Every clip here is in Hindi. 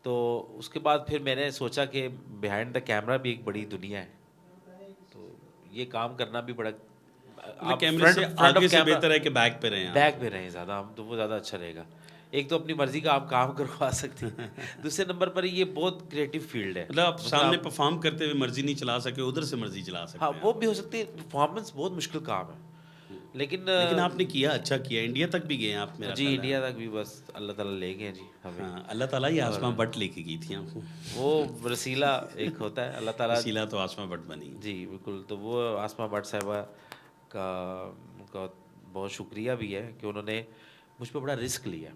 तो उसके बाद फिर मैंने सोचा कि बिहाइंड द कैमरा भी एक बड़ी दुनिया है, तो ये काम करना भी बड़ा, मतलब आप कैमरे फ्रंट से फ्रंट ऑफ आगे से कैमरा बेहतर है कि बैक पे रहें आप। बैक पे रहें ज़्यादा, हम तो वो ज़्यादा अच्छा रहेगा। एक तो अपनी मर्जी का आप काम करवा सकते हैं, दूसरे नंबर पर ये बहुत क्रिएटिव फील्ड है। मतलब आप मतलब सामने आप, परफॉर्म करते हुए मर्जी नहीं चला सके, उधर से मर्जी चला हाँ सकते हैं वो आप। भी हो सकती है, परफॉर्मेंस बहुत मुश्किल काम है, लेकिन लेकिन आपने किया, अच्छा किया, इंडिया तक भी गए हैं आप, मेरा जी ख्याल है। इंडिया तक भी बस अल्लाह ताला ले गए जी हमें। हाँ, अल्लाह ताला ही और आसमां बट लेके गई थी आपको। वो वसीला एक होता है अल्लाह ताला। वसीला तो आसमां बट बनी। जी बिल्कुल, तो वो आसमा भट्ट साहिबा का उनका बहुत शुक्रिया भी है कि उन्होंने मुझ पे बड़ा रिस्क लिया,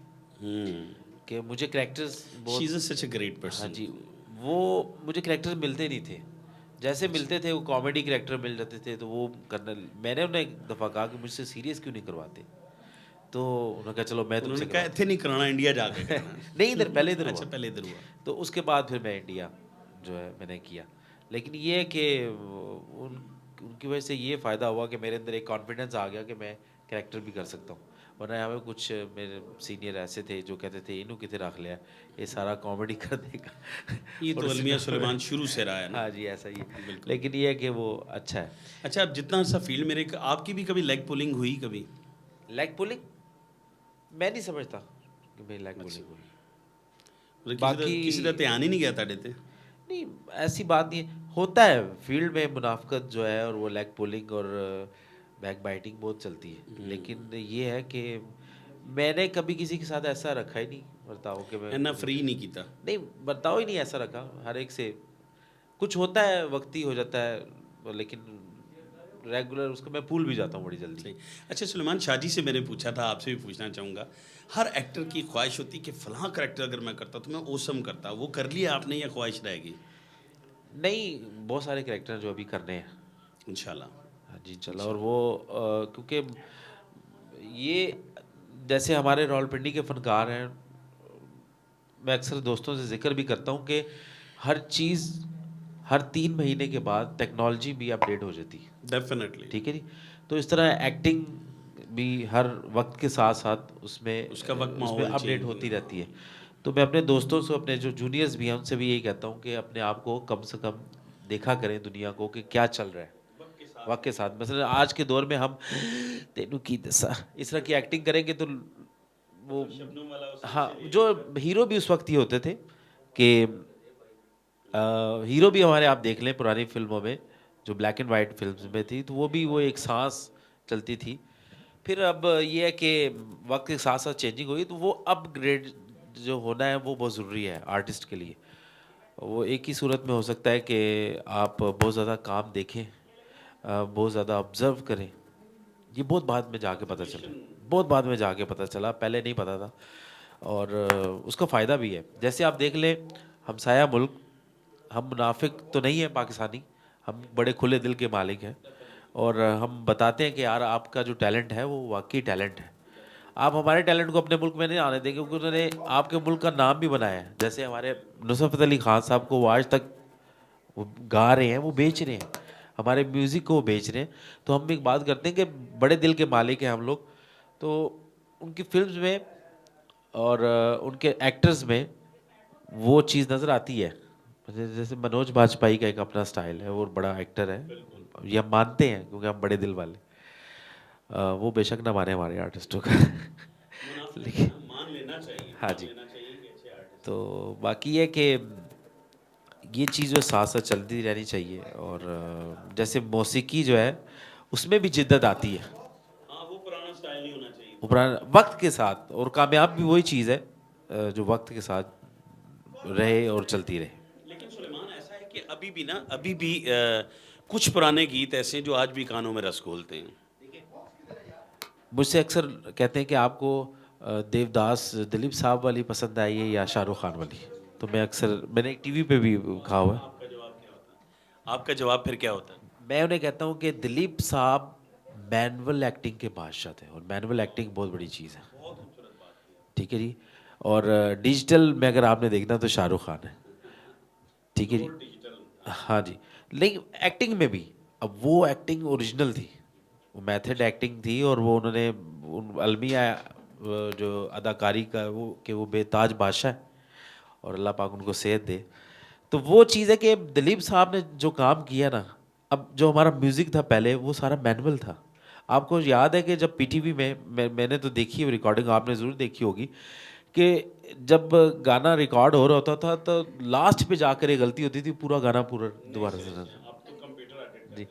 कि मुझे कैरेक्टर्स शी बहुत, इज़ सच अ ग्रेट हाँ पर्सन। जी, वो मुझे कैरेक्टर मिलते नहीं थे, जैसे अच्छा। मिलते थे वो कॉमेडी कैरेक्टर मिल जाते थे तो वो करना, मैंने उन्हें एक दफ़ा कहा कि मुझसे सीरियस क्यों नहीं करवाते, तो उन्होंने कहा चलो मैं उन्होंने तुमसे कहा करवाता इतने नहीं कराना, इंडिया जाके हूँ। कराना नहीं इधर, पहले है। इधर अच्छा, हुआ, पहले इधर हुआ। तो उसके बाद फिर मैं इंडिया जो है मैंने किया। लेकिन ये है कि उनकी वजह से ये फ़ायदा हुआ कि मेरे अंदर एक कॉन्फिडेंस आ गया कि मैं कैरेक्टर भी कर सकता हूँ। वरना यहाँ पे कुछ मेरे सीनियर ऐसे थे जो कहते थे इनू कितने रख लिया, ये सारा कॉमेडी कर देगा। ये और तो अलमिया उसने सुलेमान शुरू से रहा है ना। हाँ जी ऐसा ही है, बिल्कुल। लेकिन ये है कि वो अच्छा है। अच्छा, अब जितना सा फील्ड मेरे, आपकी भी कभी लेग पुलिंग हुई कभी? लेग पुलिंग मैं नहीं समझता कि भाई लेग अच्छा, पुलिंग हुई। मतलब बाकी किसी का ध्यान ही नहीं गया ताड़े ते। नहीं, ऐसी बात नहीं है, होता है फील्ड में मुनाफ़क़त जो है, और वो लेग पुलिंग और बैक बाइटिंग बहुत चलती है, लेकिन ये है कि मैंने कभी किसी के साथ ऐसा रखा ही नहीं बर्ताव कि मैं इन्ना कभी, फ्री नहीं किया। नहीं बर्ताव ही नहीं ऐसा रखा, हर एक से कुछ होता है, वक्ती हो जाता है, लेकिन रेगुलर उसको मैं भूल भी जाता हूँ बड़ी जल्दी। सही। अच्छा सुलेमान, शादी से मैंने पूछा था, आपसे भी पूछना चाहूँगा। हर एक्टर की ख्वाहिश होती है कि फ़लाँ करैक्टर अगर मैं करता तो मैं ऑसम करता। वो कर लिया आपने या ख्वाहिश रहेगी? नहीं, बहुत सारे कैरेक्टर जो अभी करने हैं। इंशाल्लाह। हाँ जी चला, और इंशाल्लाह। वो क्योंकि ये जैसे हमारे रावलपिंडी के फनकार हैं, मैं अक्सर दोस्तों से जिक्र भी करता हूँ कि हर चीज़ हर 3 महीने के बाद टेक्नोलॉजी भी अपडेट हो जाती है, डेफ़िनेटली। ठीक है जी। तो इस तरह एक्टिंग भी हर वक्त के साथ साथ उसका वक़्त उसमें माहौल अपडेट चेंज होती होगा। रहती है। तो मैं अपने दोस्तों से, अपने जो जूनियर्स भी हैं उनसे भी यही कहता हूँ कि अपने आप को कम से कम देखा करें दुनिया को कि क्या चल रहा है वक्त के साथ। मसलन आज के दौर में हम तेनू की दसा इस तरह की एक्टिंग करेंगे तो वो, मतलब शबनम वाला उसमें हाँ से ले जो लेते हैं। हीरो भी उस वक्त ही होते थे कि हीरो भी हमारे, आप देख लें पुरानी फिल्मों में जो ब्लैक एंड वाइट फिल्म्स में थी, तो वो भी वो एक सांस चलती थी। फिर अब ये है कि वक्त के साथ साथ चेंजिंग हुई, तो वो अपग्रेड जो होना है वो बहुत ज़रूरी है आर्टिस्ट के लिए। वो एक ही सूरत में हो सकता है कि आप बहुत ज़्यादा काम देखें, बहुत ज़्यादा ऑब्ज़र्व करें। ये बहुत बाद में जाके पता चला, ऑब्जर्वेशन। बहुत बाद में जाके पता चला, पहले नहीं पता था। और उसका फ़ायदा भी है, जैसे आप देख लें हमसाया मुल्क, हम मुनाफिक तो नहीं है पाकिस्तानी, हम बड़े खुले दिल के मालिक हैं, और हम बताते हैं कि यार आपका जो टैलेंट है वो वाकई टैलेंट है। आप हमारे टैलेंट को अपने मुल्क में नहीं आने देंगे, क्योंकि उन्होंने आपके मुल्क का नाम भी बनाया है। जैसे हमारे नुसरत अली खान साहब को वो आज तक वो गा रहे हैं, वो बेच रहे हैं, हमारे म्यूज़िक को वो बेच रहे हैं। तो हम एक बात करते हैं कि बड़े दिल के मालिक हैं हम लोग, तो उनकी फिल्म्स में और उनके एक्टर्स में वो चीज़ नज़र आती है। जैसे मनोज बाजपेयी का एक अपना स्टाइल है, वो बड़ा एक्टर है, ये हम मानते हैं क्योंकि हम बड़े दिल वाले। वो बेशक ना माने हमारे आर्टिस्टों का। मुनाफ़िक है लेकिन ना, हाँ मान जी, लेना चाहिए कि अच्छे आर्टिस्ट तो हैं। बाकी ये कि ये चीज़ जो साथ साथ चलती रहनी चाहिए, और जैसे मौसीकी जो है उसमें भी जिद्दत आती है, हाँ, वो पुराना स्टाइल नहीं होना चाहिए, वो पुराना पुराना वक्त के साथ, और कामयाब भी वही चीज़ है जो वक्त के साथ रहे और चलती रहे। लेकिन सुलेमान, ऐसा है कि अभी भी कुछ पुराने गीत ऐसे हैं जो आज भी कानों में रस घोलते हैं। मुझसे अक्सर कहते हैं कि आपको देवदास दिलीप साहब वाली पसंद आई है या शाहरुख खान वाली, तो मैं अक्सर, मैंने एक टीवी पे भी कहा हुआ है, आपका जवाब क्या होता है? आपका जवाब फिर क्या होता है? मैं उन्हें कहता हूँ कि दिलीप साहब मैनुअल एक्टिंग के बादशाह थे, और मैनुअल एक्टिंग बहुत बड़ी चीज़ है, बहुत खूबसूरत बात की ठीक है जी। और डिजिटल में अगर आपने देखना तो शाहरुख खान है, ठीक है जी। Pure digital. हाँ जी, लेकिन एक्टिंग में भी, अब वो एक्टिंग ओरिजिनल थी, वो मेथड एक्टिंग थी, और वो उन्होंने अलमिया जो अदाकारी का वो कि वो बेताज बादशाह है, और अल्लाह पाक उनको सेहत दे। तो वो चीज़ है कि दिलीप साहब ने जो काम किया ना, अब जो हमारा म्यूज़िक था पहले वो सारा मैनुअल था। आपको याद है कि जब पीटीवी में मैंने तो देखी है रिकॉर्डिंग, आपने ज़रूर देखी होगी कि जब गाना रिकॉर्ड हो रहा होता था तो लास्ट पे जाकर ये गलती होती थी, पूरा गाना पूरा दोबारा से। जी।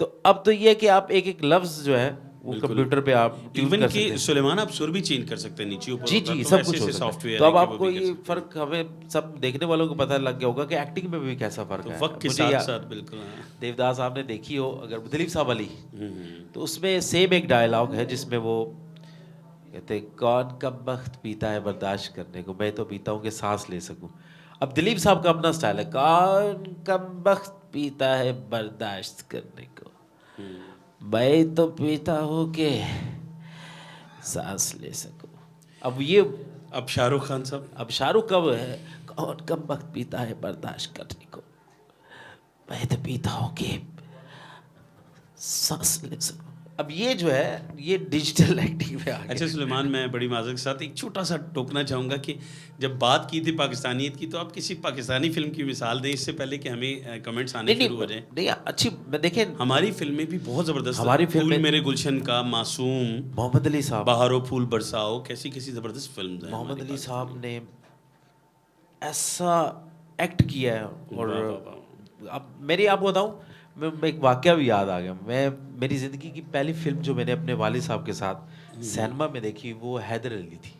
तो अब तो ये है कि आप एक एक लफ्ज़ जो है वो कंप्यूटर पे आप ट्यून इवन कर कि सकते हैं। सुलेमान आप सुर भी चेंज कर सकते हैं, नीचे ऊपर जी होता है, जी, तो सब वैसे कुछ हो ऐसे सकता है। सॉफ्टवेयर तो है अब कि वो आपको भी कर ये सकते हैं। फ़र्क हमें सब देखने वालों को पता लग गया होगा कि एक्टिंग में भी कैसा फ़र्क तो है। वक्त के मुझे साथ या साथ बिल्कुल, हाँ। देवदास आपने देखी हो अगर, दिलीप साहब वाली, तो उसमें सेम एक डायलॉग है जिसमें वो कहते कौन कब वक्त पीता है बर्दाश्त करने को, मैं तो पीता हूँ कि सांस ले सकूं। अब दिलीप साहब का अपना स्टाइल है, कौन कब वक्त पीता है बर्दाश्त करने को, मैं तो पीता हूँ कि सांस ले सकूं। अब ये, अब शाहरुख खान साहब, अब शाहरुख कब है, कौन कब वक्त पीता है बर्दाश्त करने को, मैं तो पीता हूँ कि सांस ले सकूं। अब ये जो है ये डिजिटल एक्टिंग में आ अच्छा गया। सुलेमान, मैं बड़ी माज़रत के साथ एक छोटा सा टोकना चाहूँगा कि जब बात की थी पाकिस्तानियत की, तो आप किसी पाकिस्तानी फिल्म की मिसाल दें इससे पहले कि हमें कमेंट्स आने नहीं नहीं शुरू हो जाएं। नहीं, अच्छी देखें, हमारी फिल्में भी बहुत ज़बरदस्त है। हमारी फूल फिल्में, मेरे गुलशन का, मासूम, मोहम्मद अली साहब, बहारो फूल बरसाओ, कैसी कैसी ज़बरदस्त फिल्म्स हैं मोहम्मद हमारी अली पाकिस्तानी। साहब ने ऐसा एक्ट किया है। और वाह वाह वाह। अब मेरी आपको बताऊं, मैं एक वाकया भी याद आ गया। मैं मेरी ज़िंदगी की पहली फिल्म जो मैंने अपने वालिद साहब के साथ सिनेमा में देखी वो हैदर अली थी।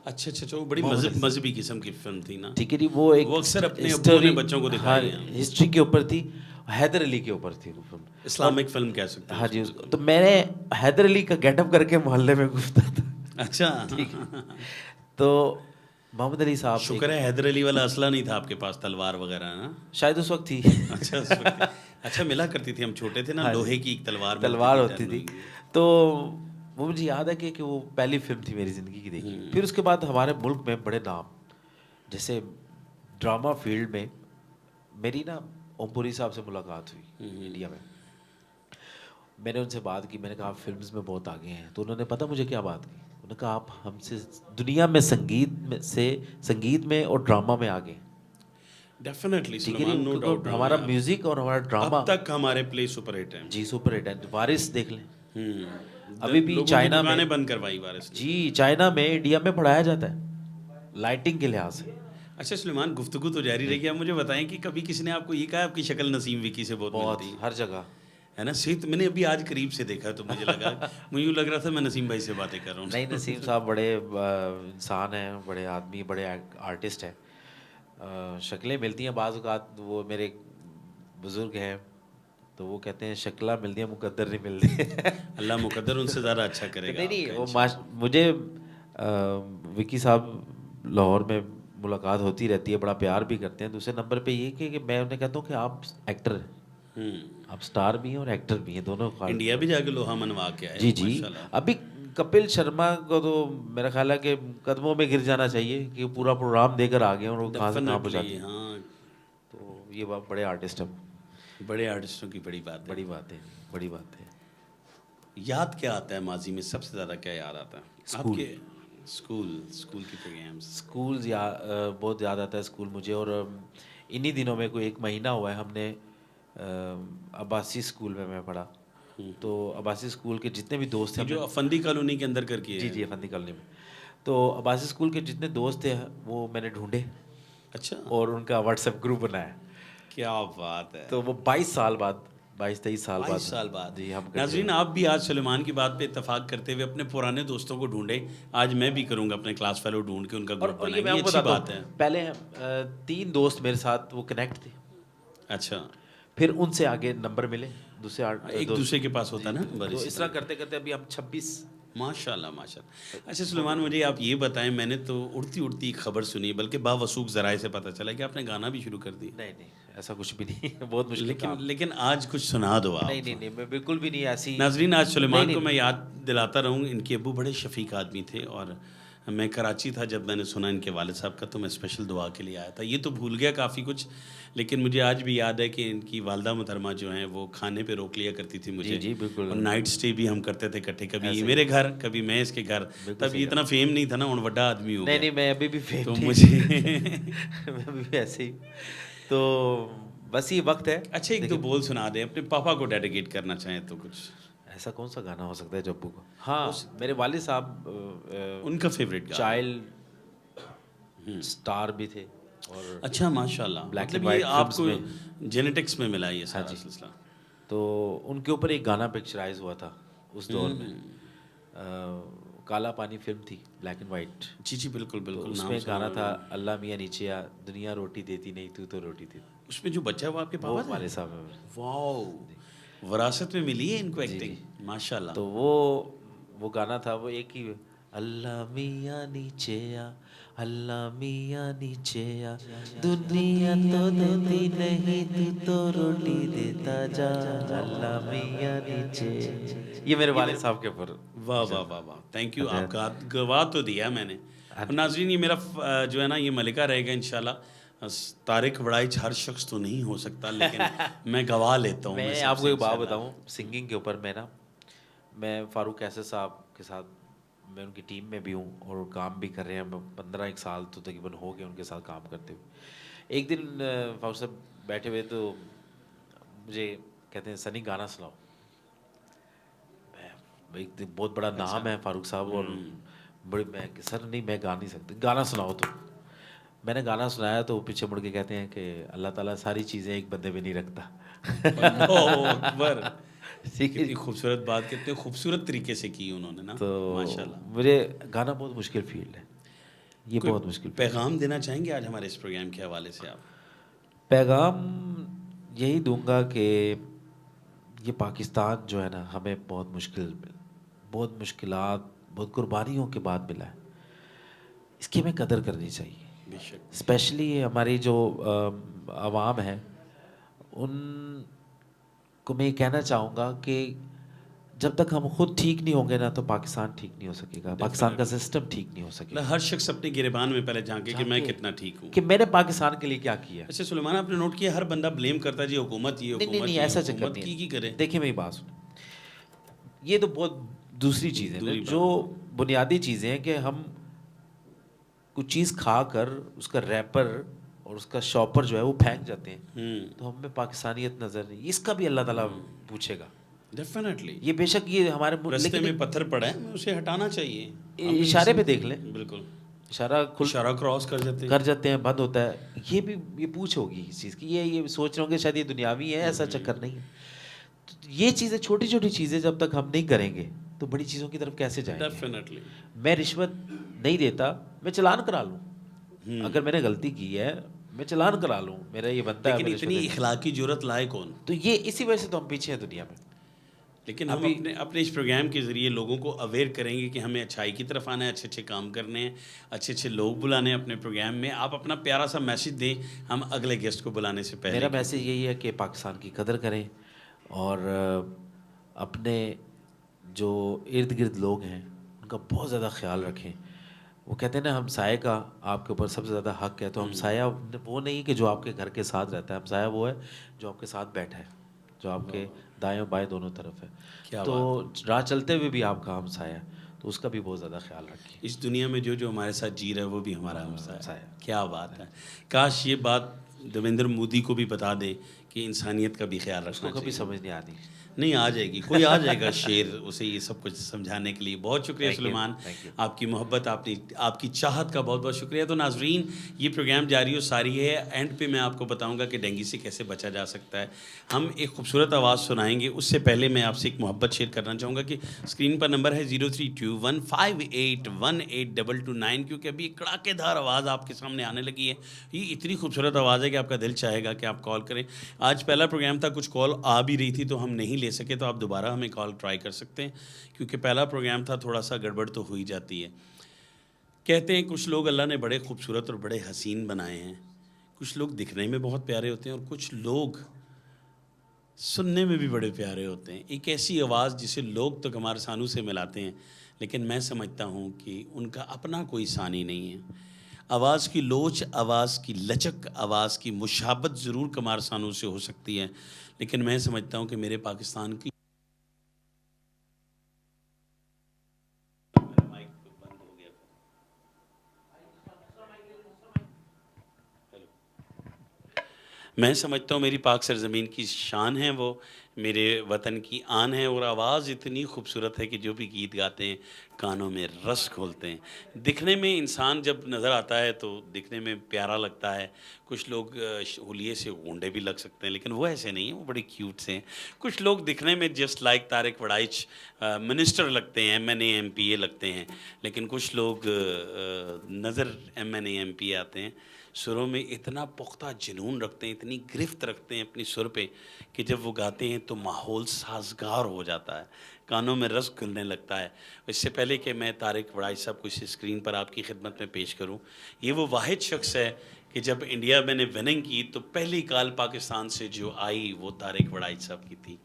अच्छा अच्छा अच्छा, वो बड़ी मोहम्मद अली साहब, मजहबी किस्म की फिल्म थी ना। ठीक है जी, वो एक वो अक्सर अपने अब्बुओं हिस्टोरी, ने बच्चों को हाँ दिखाई है। हिस्ट्री के ऊपर थी, हैदर अली के ऊपर थी वो फिल्म। और इस्लामिक फिल्म कह सकते हैं हाँ उसको, जी, बिल्कुल। तो मैंने हैदर अली का गेटअप करके मोहल्ले में घूमता था। अच्छा ठीक है। तो मोहम्मद अली साहब शुक्र एक, है हैदर अली वाला असला नहीं था आपके पास, तलवार वगैरह ना। शायद उस वक्त थी। अच्छा उस वक्त, अच्छा मिला करती थी, हम छोटे थे ना, हाँ लोहे जी, की एक तलवार मिलती तलवार थी होती थी। टहलुई की। तो वो मुझे याद है कि वो पहली फिल्म थी मेरी ज़िंदगी की देखी। फिर उसके बाद हमारे मुल्क में बड़े नाम, जैसे ड्रामा फील्ड में मेरी ना ओमपुरी साहब से मुलाकात हुई इंडिया में। मैंने उनसे बात की, मैंने कहा आप फिल्म्स में बहुत आगे हैं। तो उन्होंने पता मुझे क्या बात की, उन्होंने कहा आप हमसे दुनिया में संगीत में और ड्रामा में आगे हैं। डेफिनेटली ठीक है जी, सुलेमान, नो डाउट क्योंकि रहोगे हमारा आप। म्यूजिक और हमारा ड्रामा, अब तक हमारे प्ले सुपर हिट हैं। जी सुपर हिट है। वारिस देख लें, अभी भी लोगों की चाइना दुकानें में, बंद करवाई वारिस ने। जी चाइना में इंडिया में पढ़ाया जाता है लाइटिंग के लिहाज से। अच्छा सुलेमान, गुफ्तगू तो जारी रहेगी, आप मुझे बताएं कि कभी किसी ने आपको ये कहा आपकी शक्ल नसीम विकी से बहुत बहुत, मिलती हर जगह। है ना। सही, तो मैंने अभी आज करीब से देखा तो मुझे लगा, मुझे यूँ लग रहा था मैं नसीम भाई से बातें कर रहा हूँ। नहीं, नसीम साहब बड़े इंसान हैं, बड़े आदमी, बड़े आर्टिस्ट हैं। शक्लें मिलती हैं बाज़ औक़ात, वो मेरे बुज़ुर्ग हैं तो वो कहते हैं शक्ला मिलती है मुकद्दर नहीं मिलती। अल्लाह मुकद्दर उनसे ज़्यादा अच्छा तो करेगा नहीं नहीं, आपका वो इंशाल्लाह। मुझे विकी साहब लाहौर में मुलाकात होती रहती है, बड़ा प्यार भी करते हैं। दूसरे नंबर पे ये कि मैं उन्हें कहता हूँ कि आप एक्टर हैं, आप स्टार भी हैं और एक्टर भी हैं, दोनों इंडिया भी जाके लोहा मनवा के आए जी हो जी। माशाल्लाह। अभी कपिल शर्मा को तो मेरा ख्याल है कि कदमों में गिर जाना चाहिए कि पूरा प्रोग्राम देकर आ गए और वो कहाँ से कहाँ पहुँचा डेफिनेटली दिए। हाँ, तो ये बात, बड़े आर्टिस्ट हैं, बड़े आर्टिस्टों की बड़ी बात है। बड़ी बात है, बड़ी बात है। याद क्या आता है माजी में, सबसे ज़्यादा क्या याद आता है स्कूल। आपके? स्कूल की प्रोग्राम्स। स्कूल बहुत याद आता है स्कूल मुझे। और इन्हीं दिनों में कोई 1 महीना हुआ है, हमने अब्बासी स्कूल में मैं पढ़ा। तो अब्बासी स्कूल के जितने भी दोस्त थे, जो अफंदी कॉलोनी के अंदर करके जी है। जी अफंदी कॉलोनी में, तो अब्बासी स्कूल के जितने दोस्त थे वो मैंने ढूंढे अच्छा, और उनका व्हाट्सएप ग्रुप बनाया। क्या बात है। तो वो 22 साल बाद, 22-23 साल बाद, 22 साल बाद जी हम नाजरीन, आप भी आज सुलेमान की बात पे इत्तेफाक करते हुए अपने पुराने दोस्तों को ढूंढे। आज मैं भी करूंगा, अपने क्लास फेलो ढूंढ के उनका ग्रुप और ये मैं बनाएंगे, ये आपको अच्छी बताता बात है। हूँ, पहले 3 दोस्त मेरे साथ वो कनेक्ट थे, अच्छा, फिर उनसे आगे नंबर मिले दूसरे एक दूसरे के पास होता है ना नंबर, तो इसी इस तरह तरह। करते करते अभी हम 26। माशाल्लाह माशाल्लाह। अच्छा सुलेमान, मुझे आप ये बताएं, मैंने तो उड़ती उड़ती एक खबर सुनी, बल्कि बावसूख ज़राए से पता चला कि आपने गाना भी शुरू कर दी। नहीं नहीं, ऐसा कुछ भी नहीं। बहुत मुश्किल लेकिन काम। लेकिन आज कुछ सुना दो आप। नहीं नहीं नहीं, मैं बिल्कुल भी नहीं ऐसी। नाजरीन, आज सुलेमान नहीं, को नहीं। मैं याद दिलाता रहूँ, इनके अब्बू बड़े शफीक आदमी थे और मैं कराची था जब मैंने सुना इनके वालिद साहब का, तो मैं स्पेशल दुआ के लिए आया था। ये तो भूल गया काफ़ी कुछ, लेकिन मुझे आज भी याद है कि इनकी वालदा मोहतरमा जो हैं वो खाने पे रोक लिया करती थी मुझे। जी, बिल्कुल। और नाइट स्टे भी हम करते थे इकट्ठे, कभी ये ऐसे ही। मेरे घर, कभी मैं इसके घर। बिल्कुल तब सही ये इतना फेम नहीं था ना, उन बड़ा आदमी हो नहीं, गया। नहीं, मैं अभी भी फेम तो नहीं मुझे मैं अभी भी ऐसे ही। तो बस ये वक़्त है। अच्छा, एक दो देखिए, बोल सुना दें, अपने पापा को डेडिकेट करना चाहें तो कुछ ऐसा कौन-सा गाना हो सकता है जब्बू का? हाँ, हो सकता मेरे वालिद साहब उनका फेवरेट गाना। चाइल्ड स्टार भी थे और अच्छा, माशाल्लाह, ब्लैक एंड मतलब ये व्हाइट फ़िल्म्स आपको में। जेनेटिक्स में मिला ये हाँ सारा जी। सिलसिला। तो उनके ऊपर एक गाना पिक्चराइज़ हुआ था उस दौर में। काला पानी फ़िल्म थी, ब्लैक एंड व्हाइट। जी, जी, बिल्कुल, तो बिल्कुल, उसमें नाम एक सुना गाना है था, मैंने। अल्लाह मियाँ नीचे आ, दुनिया रोटी देती नहीं, तू तो रोटी दे। उसमें जो बच्चा है वो आपके वो पापा थे? वाले साहब हैं मेरे। वाओ! विरासत में मिली है इनको जी, एक्टिंग, जी। माशाल्लाह। तो वो गाना था, वो एक ही, अल्लाह मियाँ नीचे आ, अल्लाह मियाँ नीचे आ, दुनिया तो देती नहीं, तू तो रोटी देता जा, अल्लाह मियाँ नीचे। ये मेरे वालिद साहब के ऊपर वाह, वाह, पिक्चर वाह, वाह! थैंक यू, था। आप गवा तो दिया मैंने। हाँ और जी। नाज़रीन, ये मेरा जो है ना, ये मलिका रहेगा इंशाल्लाह। तारिक वड़ाइच हर शख्स तो नहीं हो सकता, लेकिन मैं गवा लेता हूँ मैं मैं आपको सबसे एक बात इंशाल्लाह। बताऊं, सिंगिंग के ऊपर मैं फारूक कैसर साहब के साथ, मैं उनकी टीम में भी हूँ और काम भी कर रहे हैं। मैं 15 एक साल तो तकरीबन हो गए उनके साथ काम करते हुए। एक दिन फारूक साहब बैठे हुए तो मुझे कहते हैं, सनी गाना सुनाओ। मैं एक दिन, बहुत बड़ा अच्छा। नाम है फारूक साहब, और बड़े, मैं कि सर नहीं, मैं गा नहीं सकती, गाना सुनाओ तो। मैंने गाना सुनाया तो वो पीछे मुड़ के कहते हैं कि अल्लाह ताला सारी चीज़ें एक बंदे में नहीं रखता। अल्लाहू अकबर! ठीक है। कितनी खूबसूरत बात, कितने खूबसूरत तरीके से की उन्होंने ना, तो माशाल्लाह। मुझे गाना बहुत मुश्किल फील्ड है, ये कोई बहुत मुश्किल फील्ड है। पैगाम देना चाहेंगे आज हमारे इस प्रोग्राम के हवाले से आप? पैगाम यही दूंगा कि ये पाकिस्तान जो है ना, हमें बहुत मुश्किलात, बहुत कुर्बानियों के बाद मिला है। इसकी हमें कदर करनी चाहिए। बेशक। स्पेशली हमारी जो आवाम है, उन को मैं ये कहना चाहूँगा कि जब तक हम खुद ठीक नहीं होंगे ना, तो पाकिस्तान ठीक नहीं हो सकेगा, पाकिस्तान का डेफिनेटली, सिस्टम ठीक नहीं हो मतलब सकेगा। हर शख्स अपने गिरेबान में पहले झांके कि मैं जाके कितना ठीक हूँ। कि मैंने पाकिस्तान के लिए क्या किया। अच्छा सुलेमान, आपने नोट किया हर बंदा ब्लेम करता है, जी हुकूमत, ये नहीं, नहीं, हुकूमत, नहीं, ये ऐसा चक्कर हुकूमत, नहीं की है। करे। देखिए मेरी बात सुनो, ये तो बहुत दूसरी चीज़ है ना, दूरी जो बात। बुनियादी चीज़ें हैं कि हम कुछ चीज़ खा कर उसका रैपर और उसका शॉपर जो है वो फेंक जाते हैं, तो हमें पाकिस्तानियत नज़र नहीं, इसका भी अल्लाह ताला पूछेगा। डेफिनेटली। ये बेशक ये हमारे रास्ते लेकिन में पत्थर पड़ा है, हमें उसे हटाना चाहिए। हम इशारे पे इंसान, देख लें, बिल्कुल, इशारा खुल इशारा क्रॉस कर जाते हैं। कर जाते हैं, बंद होता है। ये भी ये पूछ होगी इस चीज़ की, ये सोच रहे होंगे शायद ये दुनियावी है, ऐसा चक्कर नहीं है। तो ये चीज़ें, छोटी छोटी चीज़ें जब तक हम नहीं करेंगे तो बड़ी चीज़ों की तरफ कैसे जाएंगे। डेफिनेटली। मैं रिश्वत नहीं देता, मैं चालान करा लूँ, अगर मैंने गलती की है मैं चालान करा लूँ, मेरा ये बनता है, लेकिन मैं रिश्वत इतनी दे। इखलाकी जुरत लाए कौन? तो ये इसी वजह से तो हम पीछे हैं दुनिया में। लेकिन हम अभी अपने अपने इस प्रोग्राम के ज़रिए लोगों को अवेयर करेंगे कि हमें अच्छाई की तरफ आना है, अच्छे अच्छे काम करने हैं, अच्छे अच्छे लोग बुलाने हैं अपने प्रोग्राम में। आप अपना प्यारा सा मैसेज दें हम अगले गेस्ट को बुलाने से पहले। मेरा मैसेज यही है कि पाकिस्तान की कदर करें और अपने जो इर्द गिर्द लोग हैं उनका बहुत ज़्यादा ख्याल रखें। वो कहते हैं ना, हमसाये का आपके ऊपर सबसे ज़्यादा हक है। तो हमसाया वो नहीं कि जो आपके घर के साथ रहता है, हमसाया वो है जो आपके साथ बैठा है, जो आपके दाएं बाएं दोनों तरफ है। क्या तो बात है। राह चलते हुए भी आपका हमसाया है, तो उसका भी बहुत ज़्यादा ख्याल रखिए। इस दुनिया में जो जो हमारे साथ जी रहा है वो भी हमारा हमसा है। हमसाया। क्या बात है। काश ये बात देवेंद्र मोदी को भी बता दें कि इंसानियत का भी ख्याल उसको रखना कभी चाहिए। समझ नहीं आती। नहीं, आ जाएगी, कोई आ जाएगा शेर उसे ये सब कुछ समझाने के लिए। बहुत शुक्रिया thank you, Suleman, thank you. आपकी मोहब्बत, आपने आपकी चाहत का बहुत बहुत शुक्रिया। तो नाजरीन, ये प्रोग्राम जारी हो सारी है, एंड पे मैं आपको बताऊंगा कि डेंगू से कैसे बचा जा सकता है। हम एक खूबसूरत आवाज़ सुनाएंगे, उससे पहले मैं आपसे एक मोहब्बत शेयर करना चाहूँगा कि स्क्रीन पर नंबर है 0321581229, क्योंकि अभी एक कड़ाकेदार आवाज़ आपके सामने आने लगी है। ये इतनी खूबसूरत आवाज़ है कि आपका दिल चाहेगा कि आप कॉल करें। आज पहला प्रोग्राम था, कुछ कॉल आ भी रही थी तो हम नहीं ले सके, तो आप दोबारा हमें कॉल ट्राई कर सकते हैं, क्योंकि पहला प्रोग्राम था, थोड़ा सा गड़बड़ तो हो ही जाती है। कहते हैं कुछ लोग अल्लाह ने बड़े खूबसूरत और बड़े हसीन बनाए हैं, कुछ लोग दिखने में बहुत प्यारे होते हैं और कुछ लोग सुनने में भी बड़े प्यारे होते हैं। एक ऐसी आवाज़ जिसे लोग तो कमार सानू से मिलाते हैं, लेकिन मैं समझता हूँ कि उनका अपना कोई सानी नहीं है। आवाज़ की लोच, आवाज़ की लचक, आवाज़ की मुशाबत ज़रूर कमार सानू से हो सकती है, लेकिन मैं समझता हूँ कि मेरे पाकिस्तान की माइक बंद हो गया था। मैं समझता हूँ मेरी पाक सरज़मीन की शान है वो, मेरे वतन की आन है, और आवाज़ इतनी खूबसूरत है कि जो भी गीत गाते हैं कानों में रस खोलते हैं। दिखने में इंसान जब नज़र आता है तो दिखने में प्यारा लगता है। कुछ लोग हुलिये से गोंडे भी लग सकते हैं, लेकिन वो ऐसे नहीं हैं, वो बड़े क्यूट से हैं। कुछ लोग दिखने में just like Tariq Waraich minister लगते हैं, MNA MPA लगते हैं, लेकिन कुछ लोग नज़र MNA MPA आते हैं। सुरों में इतना पुख्ता जुनून रखते हैं, इतनी गिरफ्त रखते हैं अपनी सुर पे कि जब वो गाते हैं तो माहौल साजगार हो जाता है, कानों में रस घुलने लगता है। इससे पहले कि मैं तारिक वड़ाइच साहब को इस स्क्रीन पर आपकी खिदमत में पेश करूं, ये वो वाहिद शख्स है कि जब इंडिया मैंने विनिंग की तो पहली कॉल पाकिस्तान से जो आई वो तारिक वड़ाइच साहब की थी,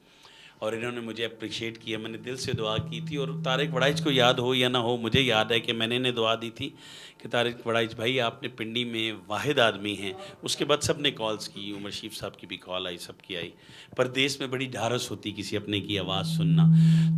और इन्होंने मुझे अप्रिशिएट किया। मैंने दिल से दुआ की थी, और तारिक वड़ाइच को याद हो या ना हो, मुझे याद है कि मैंने इन्हें दुआ दी थी कि तारिक वड़ाइच भाई आपने पिंडी में वाहिद आदमी हैं। उसके बाद सब ने कॉल्स की, उमर शीफ साहब की भी कॉल आई, सबकी आई। परदेश में बड़ी ढारस होती किसी अपने की आवाज़ सुनना,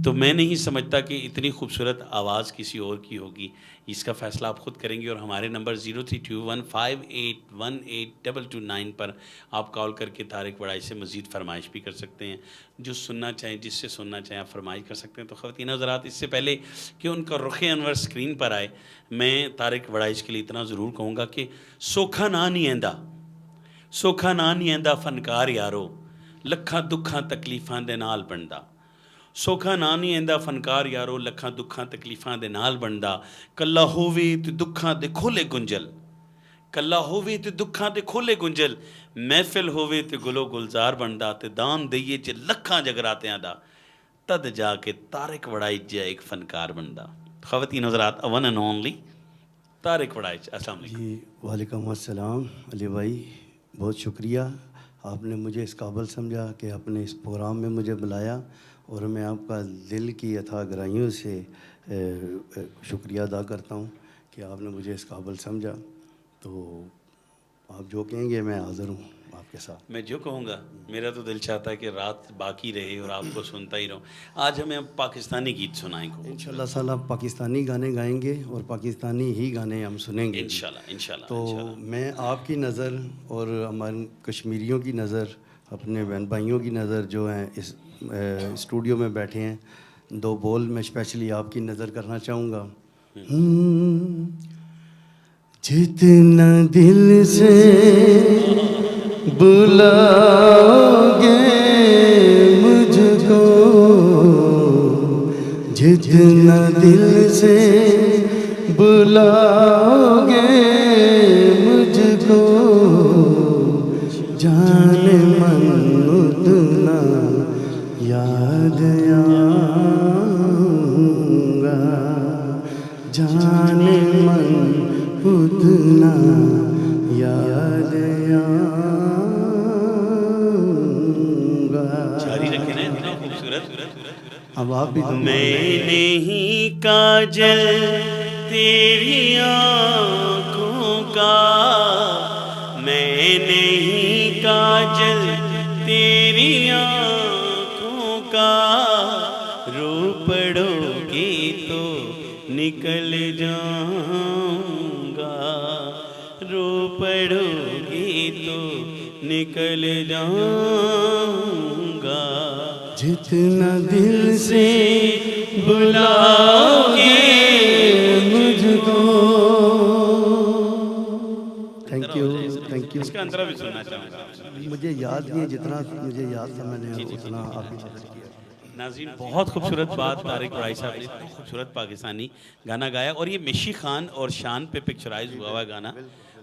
तो मैं नहीं समझता कि इतनी खूबसूरत आवाज़ किसी और की होगी। इसका फ़ैसला आप ख़ुद करेंगे, और हमारे नंबर 032158182229 पर आप कॉल करके तारिक वड़ाइच से मज़ीद फरमाइश भी कर सकते हैं। जो सुनना चाहें, जिससे सुनना चाहें, आप फरमाइश कर सकते हैं। तो ख़वातीन हज़रात, इससे पहले कि उनका रुख़ अनवर स्क्रीन पर आए, मैं तारिक वड़ाइच के लिए इतना ज़रूर कहूँगा कि सोखा ना नहीं आंदा, सोखा ना नहीं आंदा फनकार यारो, लखां दुखां तकलीफ़ां दे नाल बनदा। सोखा ना नहीं आंदा फनकार यारो, लखां दुखां तकलीफ़ां दे नाल बनदा। कल्ला होवे ते दुखां दे खोले गुंजल, कल्ला होवे ते दुखां दे खोले गुंजल, महफिल होवे ते गुलो गुलजार बनदा। ते दान दईए च लखां जगरातियां दा, तद जाके तारिक वड़ाइच जिहा एक फनकार बनदा। ख़वातीन हज़रात, one and only Tariq Waraich. अस्सलाम वालेकुम। जी वालेकुम अस्सलाम। अली भाई, बहुत शुक्रिया, आपने मुझे इस काबिल समझा कि आपने इस प्रोग्राम में मुझे बुलाया, और मैं आपका दिल की अथाह गहराइयों से शुक्रिया अदा करता हूँ कि आपने मुझे इस काबिल समझा। तो आप जो कहेंगे मैं हाज़िर हूँ आपके साथ। मैं जो कहूँगा, मेरा तो दिल चाहता है कि रात बाकी रहे और आपको सुनता ही रहूँ। आज हमें अब पाकिस्तानी गीत सुनाएं को। इंशाल्लाह साला पाकिस्तानी गाने गाएंगे, और पाकिस्तानी ही गाने हम सुनेंगे। इंशाल्लाह इंशाल्लाह। तो मैं आपकी नज़र और हमारे कश्मीरियों की नज़र, अपने बहन भाइयों की नज़र जो हैं इस स्टूडियो में बैठे हैं, दो बोल मैं स्पेशली आपकी नज़र करना चाहूँगा। जितना दिल से बुलाओगे मुझको, जितना दिल से बुलाओगे मुझको, जाने मन उतना याद आऊंगा, जाने मन उतना याद आऊंगा। जारी रखे ना, इतना खूबसूरत। अब आप भी मैंने ही काजल तेरी आँखों का, मैंने ही काजल तेरी आँखों का, रो पड़ोगे तो निकल जाऊंगा, रो पड़ोगे तो निकल जाऊंगा। जितना दिल से बुलाओगे मुझको। Thank you, thank you. इसका अंतरा भी सुनना चाहूँगा। मुझे याद नहीं है, जितना मुझे याद था मैंने उतना आपकी मदद किया। नाज़रीन, बहुत खूबसूरत बात तारिक वड़ाइच साहब ने इतना खूबसूरत पाकिस्तानी गाना गाया, और ये मिशी खान और शान पे पिक्चराइज हुआ हुआ गाना,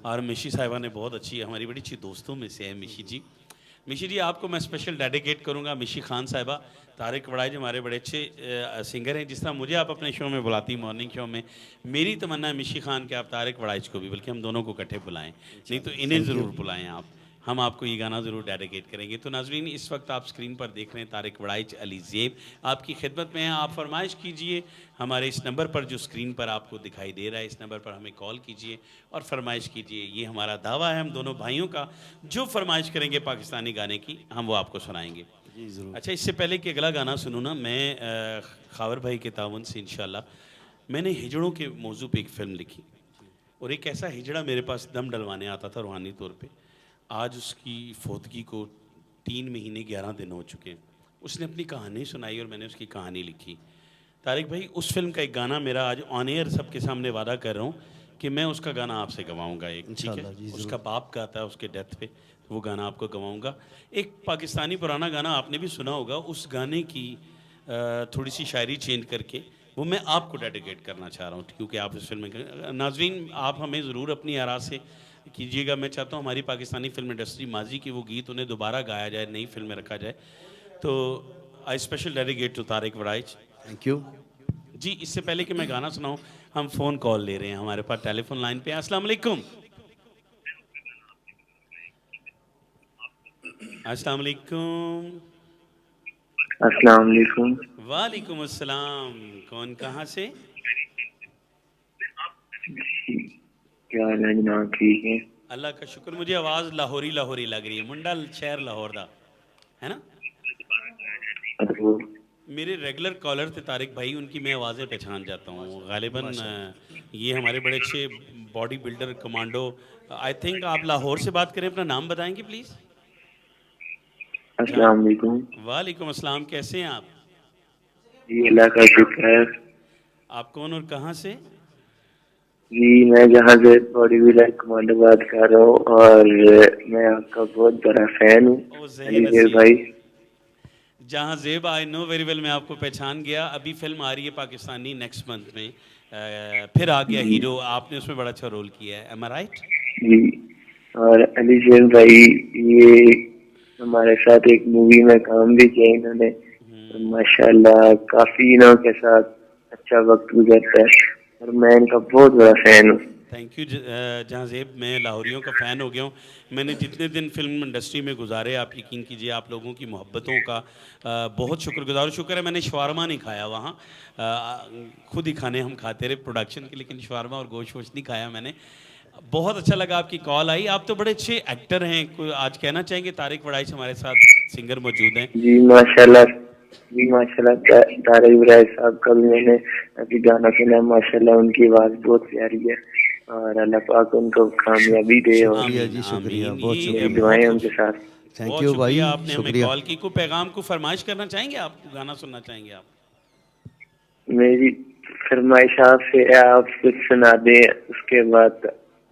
और मिशी साहिबा ने बहुत अच्छी, हमारी बड़ी अच्छी दोस्तों में से है मिशी जी। मिशी जी, आपको मैं स्पेशल डेडिकेट करूंगा। मिशी खान साहिबा, तारिक वड़ाइच हमारे बड़े अच्छे सिंगर हैं। जिस तरह मुझे आप अपने शो में बुलाती, मॉर्निंग शो में, मेरी तमन्ना है मिशी खान के आप तारिक वड़ाइच को भी, बल्कि हम दोनों को इकट्ठे बुलाएं, नहीं तो इन्हें ज़रूर बुलाएं आप। हम आपको ये गाना ज़रूर डेडिकेट करेंगे। तो नाज़रीन, इस वक्त आप स्क्रीन पर देख रहे हैं तारिक वड़ाइच अली ज़ेब आपकी खिदमत में हैं। आप फरमाइश कीजिए हमारे इस नंबर पर जो स्क्रीन पर आपको दिखाई दे रहा है, इस नंबर पर हमें कॉल कीजिए और फरमाइश कीजिए। ये हमारा दावा है हम दोनों भाइयों का, जो फरमाइश करेंगे पाकिस्तानी गाने की हम वो आपको सुनाएंगे। जी ज़रूर। अच्छा, इससे पहले कि अगला गाना सुनूँ ना, मैं खावर भाई के ताउन से इंशाल्लाह मैंने हिजड़ों के मौजू पे एक फ़िल्म लिखी, और एक ऐसा हिजड़ा मेरे पास दम डलवाने आता था रूहानी तौर पे। आज उसकी फौतगी को 3 महीने 11 दिन हो चुके हैं। उसने अपनी कहानी सुनाई और मैंने उसकी कहानी लिखी। तारिक भाई, उस फिल्म का एक गाना मेरा आज ऑन एयर सबके सामने वादा कर रहा हूँ कि मैं उसका गाना आपसे गवाऊँगा एक, ठीक है? इंशाल्लाह जी ज़रूर। उसका बाप गाता है उसके डेथ पे, तो वो गाना आपको गवाऊँगा। एक पाकिस्तानी पुराना गाना आपने भी सुना होगा, उस गाने की थोड़ी सी शायरी चेंज करके वो मैं आपको डेडिकेट करना चाह रहा हूँ, क्योंकि आप इस फिल्म में। नाज़रीन, आप हमें ज़रूर अपनी आरा से कीजिएगा। मैं चाहता हूँ हमारी पाकिस्तानी फिल्म इंडस्ट्री माजी की वो गीत उन्हें दोबारा गाया जाए, नई फिल्म में रखा जाए। तो I special dedicate to Tariq Waraich thank you. जी। इससे पहले कि मैं गाना सुनाऊँ, हम फ़ोन कॉल ले रहे हैं, हमारे पास टेलीफोन लाइन पे। अस्सलाम वालेकुम। अस्सलाम वालेकुम। अस्सलाम वालेकुम। वालेकुम अस्सलाम। कौन, कहाँ से? क्या हाल है जनाब, ठीक है? अल्लाह का शुक्र। मुझे आवाज़ लाहौरी लाहौरी लग रही है, मुंडा शहर लाहौर दा है ना? और मेरे रेगुलर कॉलर थे तारिक भाई, उनकी मैं आवाज़ें पहचान जाता हूँ गालिबन। ये हमारे बड़े अच्छे body builder commando. I think आप लाहौर से बात करें, अपना नाम बताएंगे प्लीज़? अस्सलाम वालेकुम। वालेकुम अस्सलाम, कैसे हैं आप? जी अल्लाह का शुक्र है। आप कौन और कहाँ से? जी मैं जहाँ से बॉडी बिल्डर कमांडो बात कर रहा हूँ, और मैं आपका बहुत बड़ा फैन हूँ ओ अली ज़हीर ज़ेब हसीन। भाई। जहाँ ज़ेब, आई नो वेरी वेल, मैं आपको पहचान गया। अभी फिल्म आ रही है पाकिस्तानी नेक्स्ट मंथ में, फिर आ गया जी हीरो। आपने उसमें बड़ा अच्छा रोल किया है, एम आई राइट? जी। और अली ज़ेब भाई, ये हमारे साथ एक मूवी में काम भी किया इन्होंने, तो माशाल्लाह काफ़ी इन्हों के साथ अच्छा वक्त गुजरता है, और मैं इनका बहुत बड़ा फैन हूँ। थैंक यू जहाँ ज़ेब, मैं लाहौरियों का फ़ैन हो गया हूँ। मैंने जितने दिन फिल्म इंडस्ट्री में गुजारे, आप यकीन कीजिए, आप लोगों की मोहब्बतों का बहुत शुक्रगुजार। शुक्र है मैंने शवारमा नहीं खाया वहाँ। खुद ही खाने हम खाते रहे प्रोडक्शन के, लेकिन शवारमा और गोश्त वोश्त नहीं खाया मैंने। बहुत अच्छा लगा आपकी कॉल आई। आप तो बड़े अच्छे एक्टर हैं। कोई आज कहना चाहेंगे तारिक वड़ाइच हमारे साथ सिंगर मौजूद हैं? जी माशाल्लाह। जी माशाल्लाह, तारिक इब्राहिम साहब का भी मैंने अभी गाना सुना, माशाल्लाह उनकी आवाज़ बहुत प्यारी है, और अल्लाह पाक उनको कामयाबी दे, और शुक्रिया जी, आमीन शुक्रिया, आमीन। बहुत ये मेरी शुक्रिया। दुआएं बहुत उनके खूब, साथ। थैंक बहुत यू भाई, शुक्रिया आपने हमें शुक्रिया। कॉल की। कोई पैगाम को फरमाइश करना चाहेंगे आप? गाना सुनना चाहेंगे आप? मेरी फरमाइश आपसे है, आप कुछ सुना दें, उसके बाद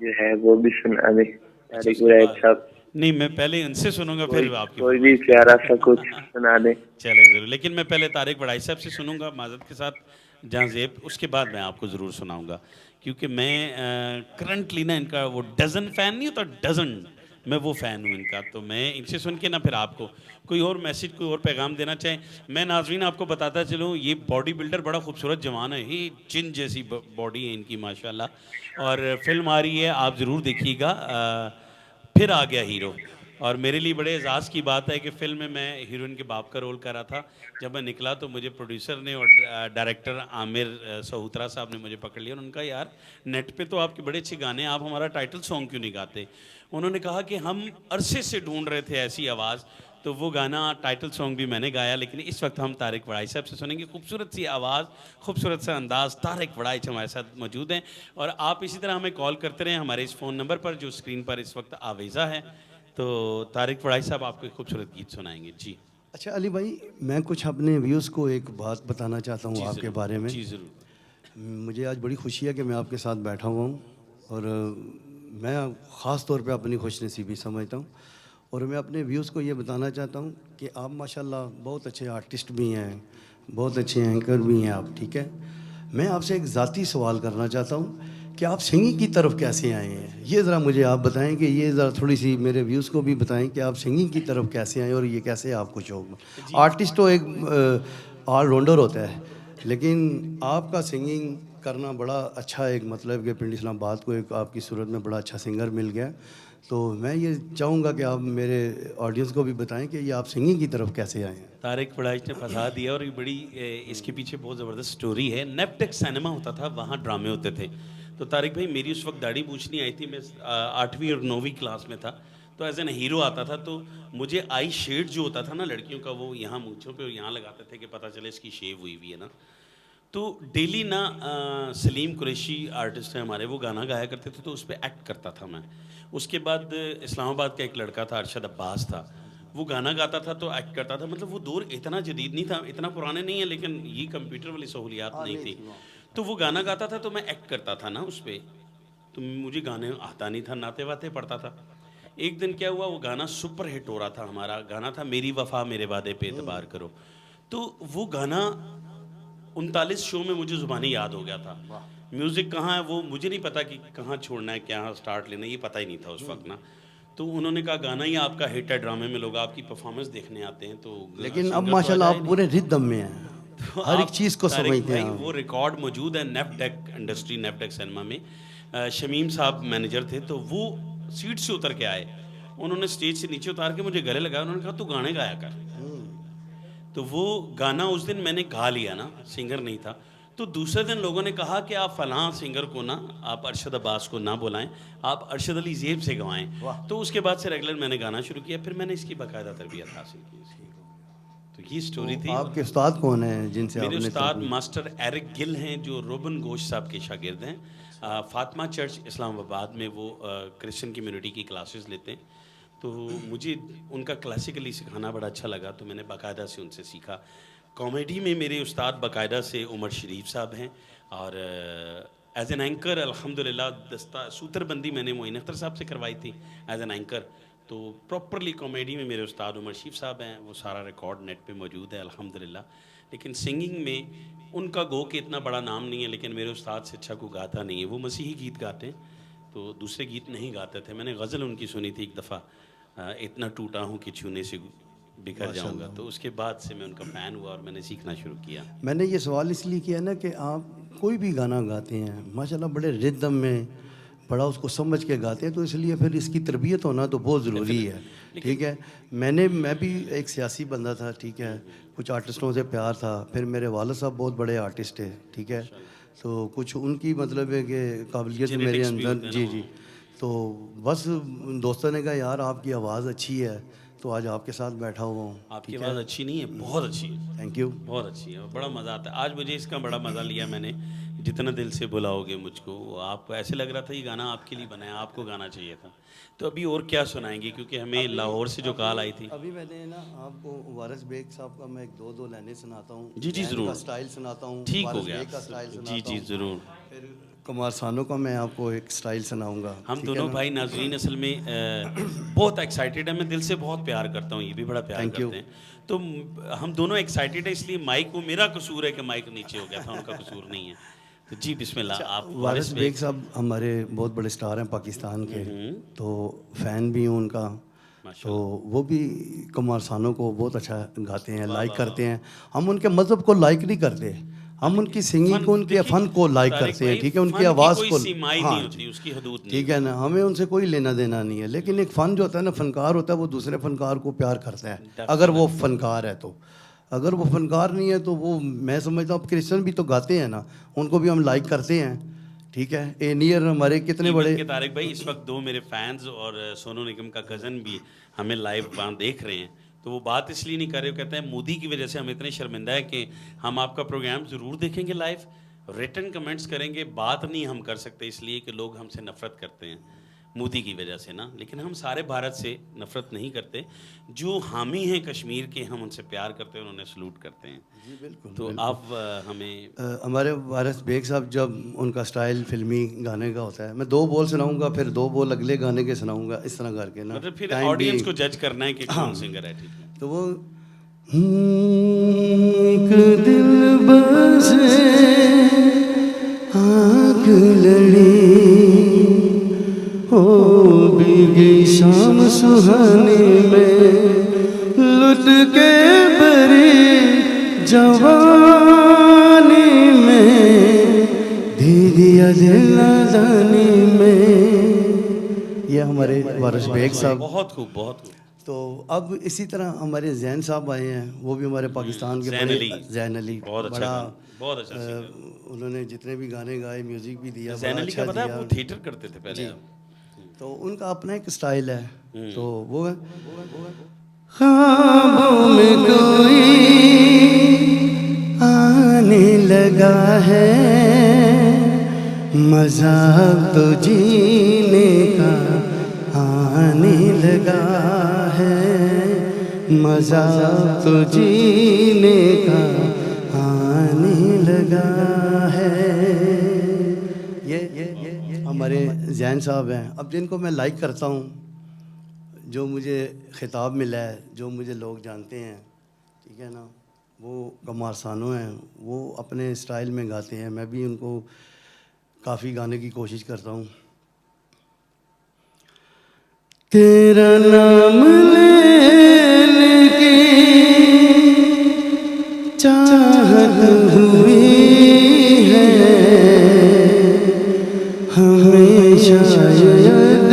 जो है वो भी सुना दें अच्छा, तारिक उसके इब्राहिम बाद साहब। नहीं, मैं पहले इनसे सुनूंगा, कोई फिर आपकी कोई भी फरमाइश प्यारा सा कुछ करूंगा। सुना दें। चले ज़रूर, लेकिन मैं पहले तारिक वड़ाई साहब से सुनूंगा माज़रत के साथ, जहाँ ज़ेब, उसके बाद मैं आपको ज़रूर सुनाऊंगा। क्योंकि मैं करंटली ना इनका वो डजन फ़ैन नहीं होता, डजन, मैं वो फ़ैन हूँ इनका। तो मैं इनसे सुन के ना फिर आपको कोई और मैसेज, कोई और पैगाम देना चाहें। मैं नाज़रीन आपको बताता चलूँ, ये बॉडी बिल्डर बड़ा खूबसूरत जवान है, ये जिन जैसी बॉडी है इनकी माशाल्लाह। और फिल्म आ रही है, आप ज़रूर देखिएगा, फिर आ गया हीरो। और मेरे लिए बड़े एजाज़ की बात है कि फ़िल्म में मैं हीरोइन के बाप का रोल कर रहा था। जब मैं निकला तो मुझे प्रोड्यूसर ने और डायरेक्टर आमिर सहूत्रा साहब ने मुझे पकड़ लिया। उन्होंने कहा, यार नेट पे तो आपके बड़े अच्छे गाने हैं, आप हमारा टाइटल सॉन्ग क्यों नहीं गाते? उन्होंने कहा कि हम अरसे से ढूंढ रहे थे ऐसी आवाज़, तो वो गाना टाइटल सॉन्ग भी मैंने गाया। लेकिन इस वक्त हम तारिक वड़ाई साहब से सुनेंगे। खूबसूरत सी आवाज़, खूबसूरत सा अंदाज़, तारिक वड़ाइच हमारे साथ मौजूद हैं। और आप इसी तरह हमें कॉल करते रहें हमारे इस फ़ोन नंबर पर जो स्क्रीन पर इस वक्त आवेज़ा है। तो तारिक वड़ाई साहब आपको एक खूबसूरत गीत सुनाएंगे जी। अच्छा अली भाई, मैं कुछ अपने व्यूज़ को एक बात बताना चाहता हूँ जी आपके ज़रूर, बारे में। जी ज़रूर। मुझे आज बड़ी खुशी है कि मैं आपके साथ बैठा हुआ हूँ, और मैं ख़ास तौर पे अपनी खुशनसीबी समझता हूँ। और मैं अपने व्यूज़ को ये बताना चाहता हूँ कि आप माशाल्लाह बहुत अच्छे आर्टिस्ट भी हैं, बहुत अच्छे एंकर भी हैं आप, ठीक है। मैं आपसे एक ज़ाती सवाल करना चाहता हूँ कि आप सिंगिंग की तरफ कैसे आए हैं, ये ज़रा मुझे आप बताएं। कि ये ज़रा थोड़ी सी मेरे व्यूज़ को भी बताएं कि आप सिंगिंग की तरफ कैसे आए और ये कैसे आपको शौक। आर्टिस्ट तो एक ऑलराउंडर होता है, लेकिन आपका सिंगिंग करना बड़ा अच्छा, एक मतलब कि पिंड इस्लामाबाद को एक आपकी सूरत में बड़ा अच्छा सिंगर मिल गया। तो मैं ये चाहूँगा कि आप मेरे ऑडियंस को भी बताएं कि ये आप सिंगिंग की तरफ कैसे आए हैं। तारिक बड़ा इसने फंसा दिया और ये बड़ी इसके पीछे बहुत ज़बरदस्त स्टोरी है। नेपटेक सिनेमा होता था, वहाँ ड्रामे होते थे। तो तारिक भाई मेरी उस वक्त दाढ़ी पूछनी आई थी, मैं 8वीं और 9वीं क्लास में था। तो एज एन हीरो आता था, तो मुझे आई शेड जो होता था ना लड़कियों का, वो यहाँ मूँछों पे और यहाँ लगाते थे कि पता चले इसकी शेव हुई हुई है ना। तो डेली ना सलीम कुरैशी आर्टिस्ट है हमारे, वो गाना गाया करते थे, तो उस पर एक्ट करता था मैं। उसके बाद इस्लामाबाद का एक लड़का था, अरशद अब्बास था, वो गाना गाता था तो एक्ट करता था। मतलब वो दौर इतना जदीद नहीं था, इतना पुराने नहीं है, लेकिन ये कंप्यूटर वाली सहूलियात नहीं थी। तो वो गाना गाता था तो मैं एक्ट करता था ना उस पर, तो मुझे गाने आता नहीं था, नाते वाते पढ़ता था। एक दिन क्या हुआ, वो गाना सुपर हिट हो रहा था, हमारा गाना था मेरी वफा मेरे वादे पे एतबार करो। तो वो गाना 39 शो में मुझे ज़ुबानी याद हो गया था। म्यूज़िक कहाँ है वो मुझे नहीं पता कि कहाँ छोड़ना है, क्या स्टार्ट लेना है, ये पता ही नहीं था उस वक्त ना। तो उन्होंने कहा गाना ही आपका हिट है, ड्रामे में लोग आपकी परफॉर्मेंस देखने आते हैं। तो लेकिन सिंगर अब तो माशाल्लाह आ जाए आप पूरे रिदम में हैं, तो हर एक आप चीज़ को तारिक समझते भाई, हैं। वो रिकॉर्ड मौजूद है नेपटेक इंडस्ट्री, नेपटेक सिनेमा में। शमीम साहब मैनेजर थे, तो वो सीट से उतर के आए, उन्होंने स्टेज से नीचे उतार के मुझे गले लगाया, उन्होंने कहा तू गाने गाया कर। तो वो गाना उस दिन मैंने गा लिया ना, सिंगर नहीं था। तो दूसरे दिन लोगों ने कहा कि आप फलां सिंगर को ना, आप अरशद अब्बास को ना बुलाएं, आप अरशद अली ज़ेब से गवाएं। तो उसके बाद से रेगुलर मैंने गाना शुरू किया, फिर मैंने इसकी बाकायदा तरबियत हासिल की इसकी। तो ये स्टोरी थी। आपके उस्ताद कौन हैं जिनसे मेरे आपने उस्ताद मास्टर एरिक गिल हैं, जो रोबन गोश साहब के शागिर्द हैं। फातिमा चर्च इस्लामाबाद में वो क्रिश्चियन कम्युनिटी की क्लासेस लेते हैं। तो मुझे उनका क्लासिकली सिखाना बड़ा अच्छा लगा, तो मैंने बाकायदा से उनसे सीखा। कॉमेडी में मेरे उस्ताद बाकायदा से उमर शरीफ साहब हैं, और एज एन एंकर अल्हम्दुलिल्लाह सूत्रबंदी मैंने मोइन अख्तर साहब से करवाई थी एज एन एंकर। तो प्रॉपरली कॉमेडी में मेरे उस्ताद उमर शरीफ साहब हैं, वो सारा रिकॉर्ड नेट पे मौजूद है अल्हम्दुलिल्लाह। लेकिन सिंगिंग में उनका गो के इतना बड़ा नाम नहीं है, लेकिन मेरे उस्ताद से अच्छा कोई गाता नहीं है। वो मसीही गीत गाते हैं, तो दूसरे गीत नहीं गाते थे। मैंने गज़ल उनकी सुनी थी एक दफ़ा, इतना टूटा हूँ कि छूने से बिखर जाऊंगा। तो उसके बाद से मैं उनका फ़ैन हुआ और मैंने सीखना शुरू किया। मैंने ये सवाल इसलिए किया ना कि आप कोई भी गाना गाते हैं माशाल्लाह बड़े रिदम में, बड़ा उसको समझ के गाते हैं, तो इसलिए फिर इसकी तरबियत होना तो बहुत ज़रूरी है। ठीक है, मैं भी एक सियासी बंदा था, ठीक है, कुछ आर्टिस्टों से प्यार था। फिर मेरे वालिद साहब बहुत बड़े आर्टिस्ट है, ठीक है, तो कुछ उनकी मतलब है कि काबिलियत मेरे अंदर, जी जी। तो बस दोस्तों ने कहा यार आपकी आवाज़ अच्छी है, तो आज आपके साथ बैठा हुआ हूँ। आपकी आवाज़ अच्छी नहीं है, बहुत अच्छी है। Thank you. बहुत अच्छी है, बड़ा मज़ा आता है। आज मुझे इसका बड़ा मज़ा लिया मैंने, जितना दिल से बुलाओगे मुझको। आपको ऐसे लग रहा था ये गाना आपके लिए बनाया, आपको गाना चाहिए था। तो अभी और क्या सुनाएंगे, क्योंकि हमें लाहौर से जो कॉल आई थी। अभी मैंने ना आपको वारिस बेग साहब का मैं एक दो लाइनें सुनाता हूँ। जी जी ज़रूर, स्टाइल सुनाता हूँ, ठीक हो वारिस गया। बेग का स्टाइल जी सुनाता जी हूँ। ज़रूर। फिर कुमार सानू का मैं आपको एक स्टाइल सुनाऊंगा। हम ठीक है दोनों ना? भाई नाजरीन असल में बहुत एक्साइटेड है। मैं दिल से बहुत प्यार करता हूँ, ये भी बड़ा प्यार Thank you. करते हैं। तो हम दोनों एक्साइटेड है, इसलिए माइक, वो मेरा कसूर है कि माइक नीचे हो गया था, उनका कसूर नहीं है। तो जी बिस्मिल्लाह। आप वारिस बेग साहब हमारे बहुत बड़े स्टार हैं पाकिस्तान के, तो फ़ैन भी हूँ उनका। तो वो भी कुमार सानू को बहुत अच्छा गाते हैं, लाइक करते हैं। हम उनके मज़हब को लाइक नहीं करते, हम उनकी सिंगिंग को, उनके फ़न को लाइक करते हैं, ठीक है, उनकी आवाज़ को। हाँ उसकी हदूद नहीं, ठीक है ना, हमें उनसे कोई लेना देना नहीं है। लेकिन एक फ़न जो होता है ना, फ़नकार होता है, वो दूसरे फ़नकार को प्यार करता है, अगर वो फ़नकार है तो। अगर वो फ़नकार नहीं है तो वो, मैं समझता हूँ क्रिश्चियन भी तो गाते हैं ना, उनको भी हम लाइक करते हैं। ठीक है, ए नियर हमारे कितने बड़े के तारिक भाई, इस वक्त दो मेरे फैंस और सोनू निगम का कज़न भी हमें लाइव वहाँ देख रहे हैं। तो वो बात इसलिए नहीं कर रहे, वो कहते हैं मोदी की वजह से हम इतने शर्मिंदा है कि हम आपका प्रोग्राम ज़रूर देखेंगे लाइव, रिटन कमेंट्स करेंगे, बात नहीं हम कर सकते इसलिए कि लोग हमसे नफ़रत करते हैं मोदी की वजह से ना। लेकिन हम सारे भारत से नफ़रत नहीं करते, जो हामी हैं कश्मीर के हम उनसे प्यार करते हैं, उन्हें सलूट करते हैं। जी बिल्कुल। तो आप हमें हमारे वारिस बेग साहब, जब उनका स्टाइल फिल्मी गाने का होता है, मैं 2 बोल सुनाऊंगा, फिर 2 बोल अगले गाने के सुनाऊंगा, इस तरह करके ना, मतलब फिर टाइम ऑडियंस भी। को जज करना है कि कौन सिंगर है। ठीक है, तो वो एक दिल बसे आँख लड़ी हो बीगी शाम सुहानी में, लुट के बरी जवानी में, दे दिया दिल नादानी में। ये हमारे वारिस बेग साहब। बहुत खूब, बहुत खूब। तो अब इसी तरह हमारे जैन साहब आए हैं, वो भी हमारे पाकिस्तान के जैन अली। जैन अली बहुत अच्छा बड़ा गाना, बहुत अच्छा सिंगर। उन्होंने जितने भी गाने गाए, म्यूजिक भी दिया, जैन बड़ा अली अच्छा का पता है दिया। वो थिएटर करते थे पहले। तो उनका अपना एक स्टाइल है। तो वो है ख्वाबों में कोई आने लगा है, मजा तो जीने का आने लगा है, मजा तो जीने का आने लगा है। ये हमारे जैन साहब हैं। अब जिनको मैं लाइक करता हूँ, जो मुझे खिताब मिला है, जो मुझे लोग जानते हैं, ठीक है ना, वो कमार सानो हैं। वो अपने स्टाइल में गाते हैं, मैं भी उनको काफ़ी गाने की कोशिश करता हूँ। तेरा नाम लेने की चाहत हुई है, हमेशा शायद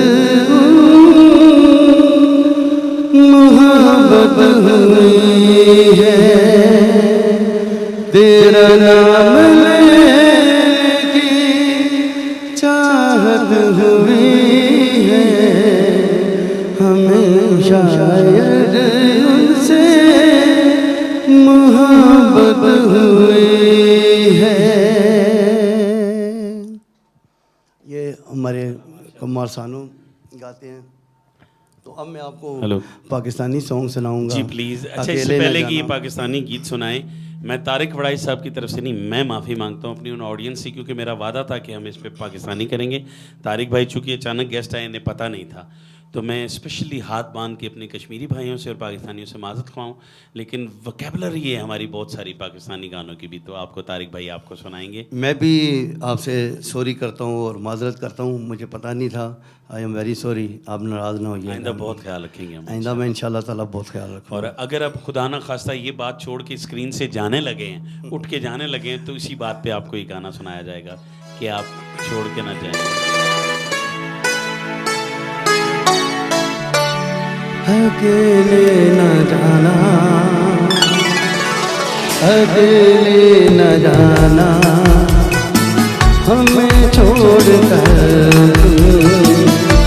मोहब्बत हुई है। तेरा नाम लेने की चाहत हुई है, हमेशा शायद उनसे मोहब्बत हुई है। ये हमारे कमार सानो गाते हैं। तो अब मैं आपको पाकिस्तानी सॉन्ग सुनाऊंगा। जी प्लीज़। अच्छा, इससे पहले कि ये पाकिस्तानी गीत सुनाएं, मैं तारिक वड़ाई साहब की तरफ से नहीं, मैं माफ़ी मांगता हूँ अपनी उन ऑडियंस से, क्योंकि मेरा वादा था कि हम इस पे पाकिस्तानी करेंगे। तारिक भाई चूँकि अचानक गेस्ट आए, इन्हें पता नहीं था, तो मैं स्पेशली हाथ बांध के अपने कश्मीरी भाइयों से और पाकिस्तानियों से माज़रत ख्वाऊँ, लेकिन वोकैबुलरी है हमारी बहुत सारी पाकिस्तानी गानों की भी, तो आपको तारिक भाई आपको सुनाएंगे। मैं भी आपसे सॉरी करता हूँ और माजरत करता हूँ, मुझे पता नहीं था। आई एम वेरी सॉरी, आप नाराज़ ना होइए। आइंदा बहुत ख्याल रखेंगे हम। आइंदा मैं इंशाल्लाह ताला बहुत ख्याल रखूँगा। और अगर आप खुदा ना खास्ता ये बात छोड़ के स्क्रीन से जाने लगे हैं, उठ के जाने लगे हैं, तो इसी बात पे आपको ये गाना सुनाया जाएगा कि आप छोड़ के ना जाएं। अकेले न जाना, अकेले न जाना, हमें छोड़ कर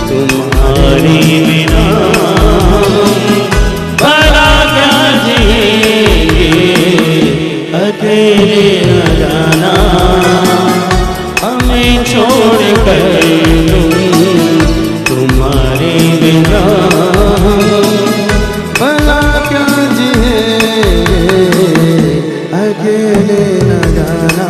तुम्हारी बिना भला क्या जिएंगे। अकेले न जाना, हमें छोड़ कर तुम्हारी बिना भला क्या जिएंगे। अकेले न जाना।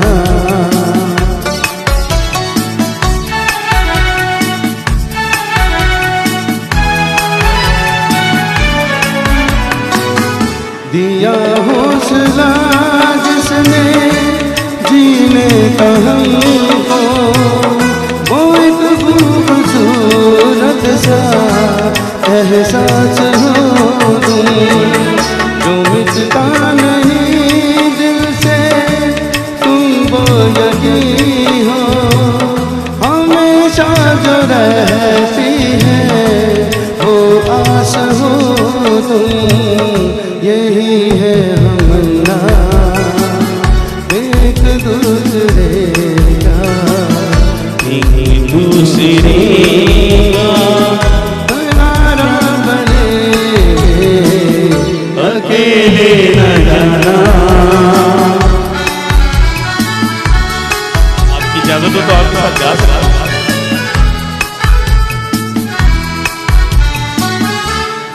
दिया हौसला जिसने जीने का हमको, वो एक खूबसूरत सा एहसास हो तुम, जो मिटता नहीं दिल से, तुम वो यकीन हो, हमेशा जो रहती है वो आस हो तुम। यही है हमना एक दूसरे का, एक दूसरे का बने, अकेले न जाना। आपकी इजाजत हो तो आपके साथ गा सकता हूं।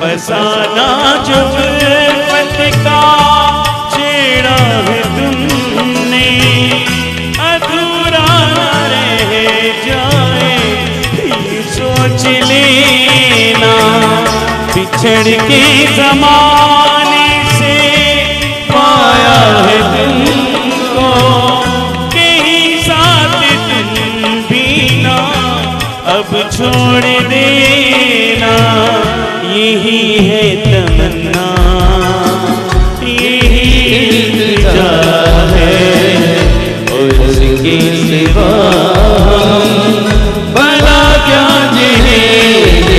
फसाना जो गुर्बत का छेड़ा है तुमने, अधूरा न रह जाए ये सोच लेना। बिछड़ के ज़माने से पाया है तुमको, कहीं साथ तुम भी ना अब छोड़ देना। यही है तमन्ना, यही इल्तिजा है, और इसके सिवा भला क्या जिएंगे।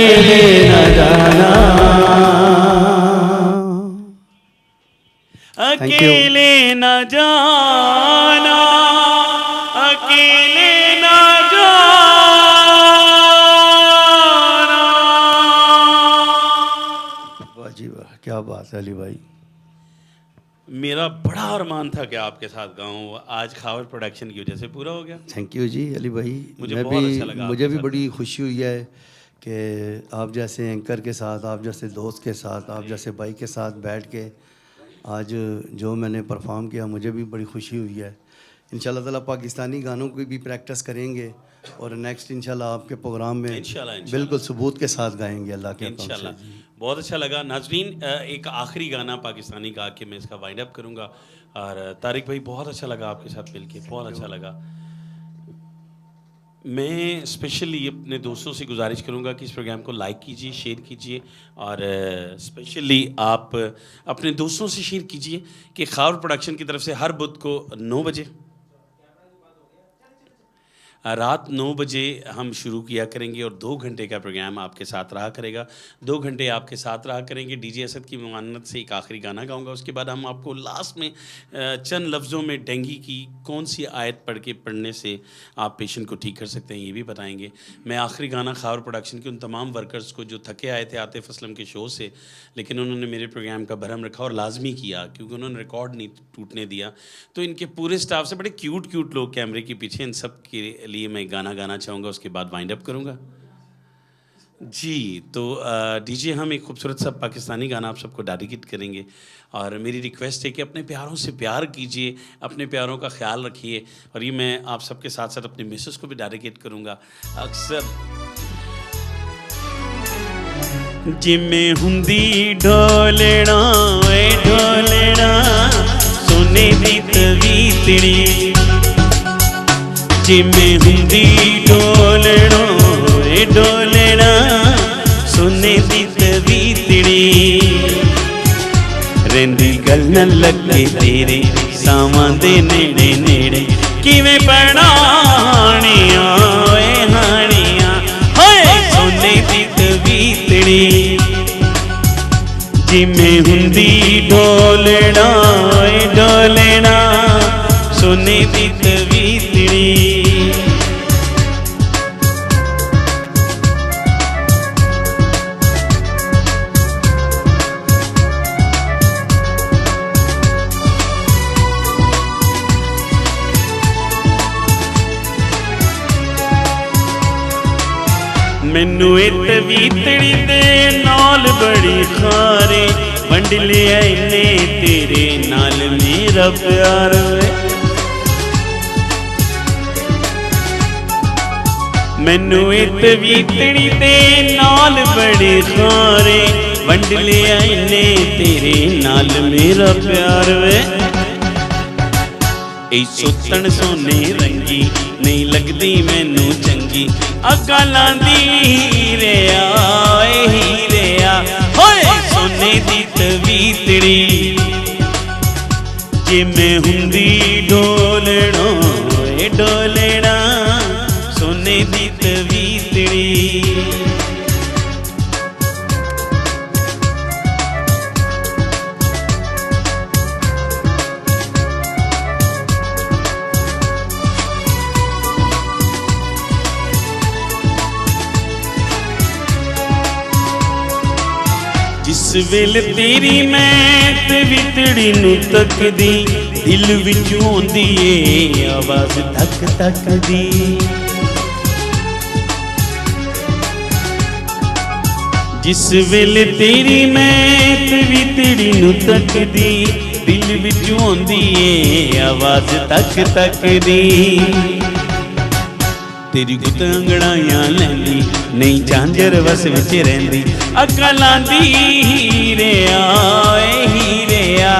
अकेले न जाना। अकेले न जाना, अकेले न जाना। वाह जी वाह, क्या बात है अली भाई। मेरा बड़ा अरमान था कि आपके साथ गाऊं, आज खावर प्रोडक्शन की वजह से पूरा हो गया। थैंक यू जी अली भाई। मुझे मैं बहुत भी अच्छा लगा मुझे आपके भी साथ। बड़ी खुशी हुई है कि आप जैसे एंकर के साथ, आप जैसे दोस्त के साथ, आप जैसे भाई के साथ बैठ के आज जो मैंने परफॉर्म किया, मुझे भी बड़ी खुशी हुई है। इंशाल्लाह ताला पाकिस्तानी गानों की भी प्रैक्टिस करेंगे और नेक्स्ट इंशाल्लाह आपके प्रोग्राम में इंशाल्लाह बिल्कुल सबूत के साथ गाएंगे अल्लाह के हुक्म से। इंशाल्लाह। बहुत अच्छा लगा नाजरीन। एक आखिरी गाना पाकिस्तानी गा के मैं इसका वाइंड अप करूंगा। और तारिक भाई बहुत अच्छा लगा आपके साथ मिलके, बहुत अच्छा लगा। मैं स्पेशली अपने दोस्तों से गुजारिश करूंगा कि इस प्रोग्राम को लाइक कीजिए, शेयर कीजिए और स्पेशली आप अपने दोस्तों से शेयर कीजिए कि खावर प्रोडक्शन की तरफ से हर बुध को 9 बजे रात 9 बजे हम शुरू किया करेंगे और 2 घंटे का प्रोग्राम आपके साथ रहा करेगा। 2 घंटे आपके साथ रहा करेंगे। डीजे असद की ममानत से एक आखिरी गाना गाऊंगा, उसके बाद हम आपको लास्ट में चंद लफ्ज़ों में डेंगू की कौन सी आयत पढ़ने से आप पेशेंट को ठीक कर सकते हैं ये भी बताएंगे। मैं आखिरी गाना खावर प्रोडक्शन के उन तमाम वर्कर्स को जो थके आए थे आतिफ असलम के शो से, लेकिन उन्होंने मेरे प्रोग्राम का भरम रखा और लाजमी किया क्योंकि उन्होंने रिकॉर्ड नहीं टूटने दिया। तो इनके पूरे स्टाफ से बड़े क्यूट लोग कैमरे के पीछे, इन सब के लिए मैं गाना गाना चाहूँगा, उसके बाद वाइंड अप करूँगा जी। तो डीजे हम एक खूबसूरत सा पाकिस्तानी गाना आप सबको डेडिकेट करेंगे और मेरी रिक्वेस्ट है कि अपने प्यारों से प्यार कीजिए, अपने प्यारों का ख्याल रखिए। और ये मैं आप सबके साथ साथ अपने मिसेस को भी डेडिकेट करूँगा। अक्सर जिम्मे हुंदी ढोलना ए ढोलना सोने दी तवीतड़ी, जिम्मे हुंदी ढोलना ए ढोलना सोने दी तवीतड़ी, रेंदी गल न लगे तेरे सावां दे नेड़े नेड़े, किवें पढ़ाणियां ए हाणियां होए सोने दी तवीतड़ी, जिम्मे हुंदी ढोलना ए ढोलना सोने दी तवीतड़ी। मैनू ए तवीतड़ी दे नाल बड़ी खारे, वंड लिया इन्ने तेरे नाल मेरा प्यार वे। मैनू ए तवीतड़ी दे नाल बड़ी खारे, वंड लिया इन्ने तेरे नाल मेरा प्यार वे। ए सुतन सोने रंगी नहीं लगदी मैनू चंगी, अग्गा लांदी हीरिया हीरिया होए सोने दी तवीतड़ी, जिम्मे हुंदी ढोलना ए ढोलना सोने दी तवीतड़ी। जिस वेले तेरी मैं तवीतड़ी नू तकदी, दिल विचों आउंदी ए आवाज़ धक धक दी, जिस वेले तेरी मैं तवीतड़ी नू तकदी, दिल विचों आउंदी ए आवाज़ धक धक दी, तेरी गुत अंगड़ाइयां लैंदी नहीं झांझर वस विच रहिंदी, अग्गा लांदी हीरिया हीरिया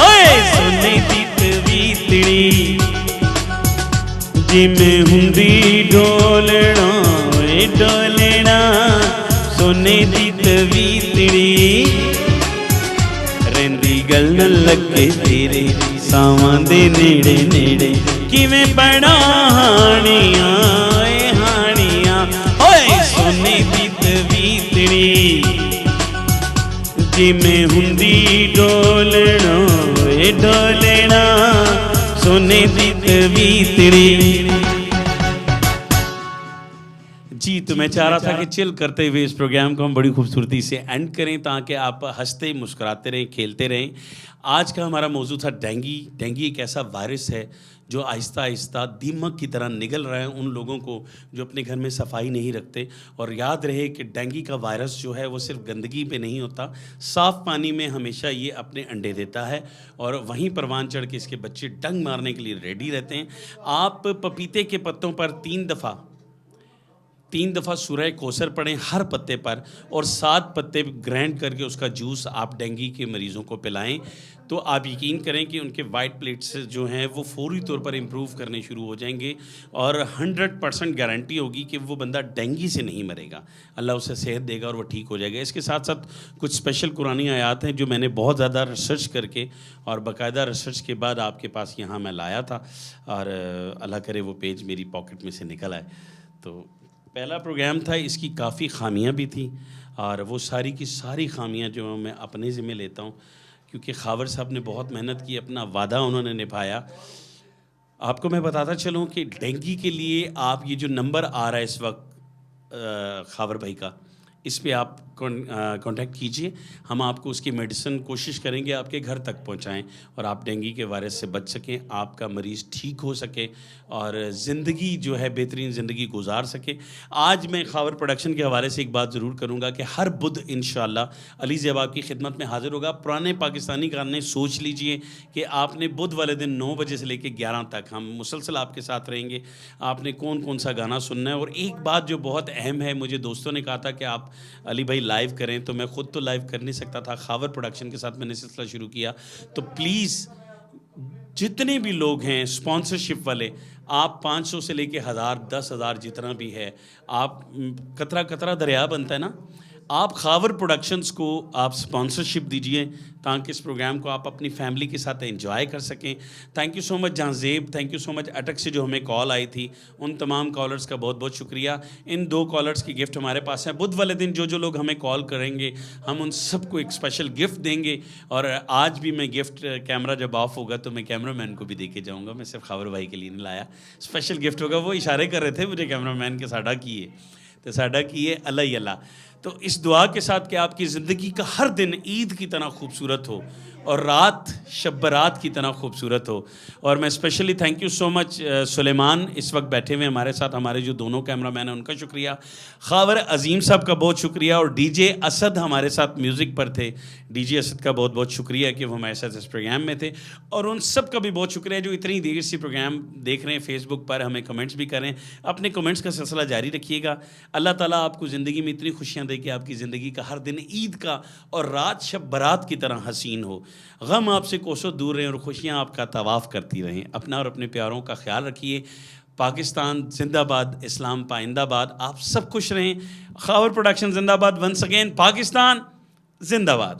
ओए सोने दी तवीतड़ी, जिम्मे हुंदी ढोलना ए ढोलना सोने दी तवीतड़ी, रेंदी गल न लगे तेरे सावां दे नेड़े नेड़े, किवें पढ़ाणियां ए हाणियां ओए सोने दी तवीतड़ी। ਵੀਤੜੀ ਜਿਵੇਂ ਹੁੰਦੀ ਡੋਲਣਾ ਏ ਡੋਲਣਾ सोने दी तवीतड़ी। जी तो मैं चाह रहा था कि चिल करते हुए इस प्रोग्राम को हम बड़ी खूबसूरती से एंड करें ताकि आप हंसते मुस्कुराते रहें, खेलते रहें। आज का हमारा मौजू था डेंगू। डेंगू एक ऐसा वायरस है जो आहिस्ता आहिस्ता दीमक की तरह निगल रहा है उन लोगों को जो अपने घर में सफाई नहीं रखते। और याद रहे कि डेंगू का वायरस जो है वो सिर्फ गंदगी पे नहीं होता, साफ़ पानी में हमेशा ये अपने अंडे देता है और वहीं परवान चढ़ के इसके बच्चे डंग मारने के लिए रेडी रहते हैं। आप पपीते के पत्तों पर 3 दफ़ा सूरह कौसर पढ़ें हर पत्ते पर और 7 पत्ते ग्राइंड करके उसका जूस आप डेंगू के मरीज़ों को पिलाएं तो आप यकीन करें कि उनके वाइट प्लेट्स जो हैं वो फौरी तौर पर इम्प्रूव करने शुरू हो जाएंगे और 100% गारंटी होगी कि वो बंदा डेंगू से नहीं मरेगा। अल्लाह उसे सेहत देगा और वो ठीक हो जाएगा। इसके साथ साथ कुछ स्पेशल कुरानी आयात हैं जो मैंने बहुत ज़्यादा रिसर्च करके और बाकायदा रिसर्च के बाद आपके पास यहाँ मैं लाया था और अल्लाह करे वो पेज मेरी पॉकेट में से निकल आए। तो पहला प्रोग्राम था, इसकी काफ़ी ख़ामियाँ भी थी और वो सारी की सारी ख़ामियाँ जो मैं अपने ज़िम्मे लेता हूँ क्योंकि खावर साहब ने बहुत मेहनत की, अपना वादा उन्होंने निभाया। आपको मैं बताता चलूँ कि डेंगू के लिए आप ये जो नंबर आ रहा है इस वक्त खावर भाई का, इस पे आप कांटेक्ट कीजिए। हम आपको उसकी मेडिसिन कोशिश करेंगे आपके घर तक पहुंचाएं और आप डेंगू के वायरस से बच सकें, आपका मरीज़ ठीक हो सके और ज़िंदगी जो है बेहतरीन ज़िंदगी गुजार सके। आज मैं खावर प्रोडक्शन के हवाले से एक बात ज़रूर करूंगा कि हर बुध इंशाअल्लाह अली ज़ैब आपकी खिदमत में हाज़िर होगा। पुराने पाकिस्तानी गाने सोच लीजिए कि आपने बुध वाले दिन 9 बजे से लेकर 11 तक हम मुसलसल आपके साथ रहेंगे। आपने कौन कौन सा गाना सुनना है। और एक बात जो बहुत अहम है, मुझे दोस्तों ने कहा था कि आप अली भाई लाइव करें, तो मैं ख़ुद तो लाइव कर नहीं सकता था। खावर प्रोडक्शन के साथ मैंने सिलसिला शुरू किया, तो प्लीज़ जितने भी लोग हैं स्पॉन्सरशिप वाले, आप 500 से लेके 1000 10,000 जितना भी है, आप कतरा कतरा दरिया बनता है ना, आप खावर प्रोडक्शंस को आप स्पॉन्सरशिप दीजिए ताकि इस प्रोग्राम को आप अपनी फैमिली के साथ एंजॉय कर सकें। Thank you so much Jahanzeb, thank you so much अटक से जो हमें कॉल आई थी, उन तमाम कॉलर्स का बहुत बहुत शुक्रिया। इन 2 कॉलर्स की गिफ्ट हमारे पास है। बुध वाले दिन जो जो लोग हमें कॉल करेंगे हम उन सबको एक स्पेशल गिफ्ट देंगे। और आज भी मैं गिफ्ट, कैमरा जब ऑफ होगा तो मैं कैमरामैन को भी दे के जाऊँगा, मैं सिर्फ खावर भाई के लिए नहीं लाया, स्पेशल गिफ्ट होगा। वो इशारे कर रहे थे मुझे कैमरामैन के साढ़ा किए, तो साढ़ा किए अल्लाह ही अल्लाह। तो इस दुआ के साथ कि आपकी ज़िंदगी का हर दिन ईद की तरह खूबसूरत हो और रात शब बारात की तरह खूबसूरत हो। और मैं specially thank you so much Suleman इस वक्त बैठे हुए हमारे साथ, हमारे जो दोनों कैमरामैन हैं उनका शुक्रिया, खावर अजीम साहब का बहुत शुक्रिया और डीजे असद हमारे साथ म्यूज़िक पर थे। डीजे असद का बहुत बहुत शुक्रिया कि वो हमारे साथ इस प्रोग्राम में थे। और उन सब का भी बहुत शुक्रिया जो इतनी देर से प्रोग्राम देख रहे हैं, फेसबुक पर हमें कमेंट्स भी करें। अपने कमेंट्स का सिलसिला जारी रखिएगा। अल्लाह ताला आपको ज़िंदगी में इतनी खुशियाँ दे कि आपकी ज़िंदगी का हर दिन ईद का और रात शब बारात की तरह हसीन हो। गम आपसे कोसों दूर रहें और खुशियाँ आपका तवाफ़ करती रहें। अपना और अपने प्यारों का ख्याल रखिए। पाकिस्तान जिंदाबाद, इस्लाम पाइंदाबाद। आप सब खुश रहें। खावर प्रोडक्शन जिंदाबाद। वंस अगेन पाकिस्तान जिंदाबाद।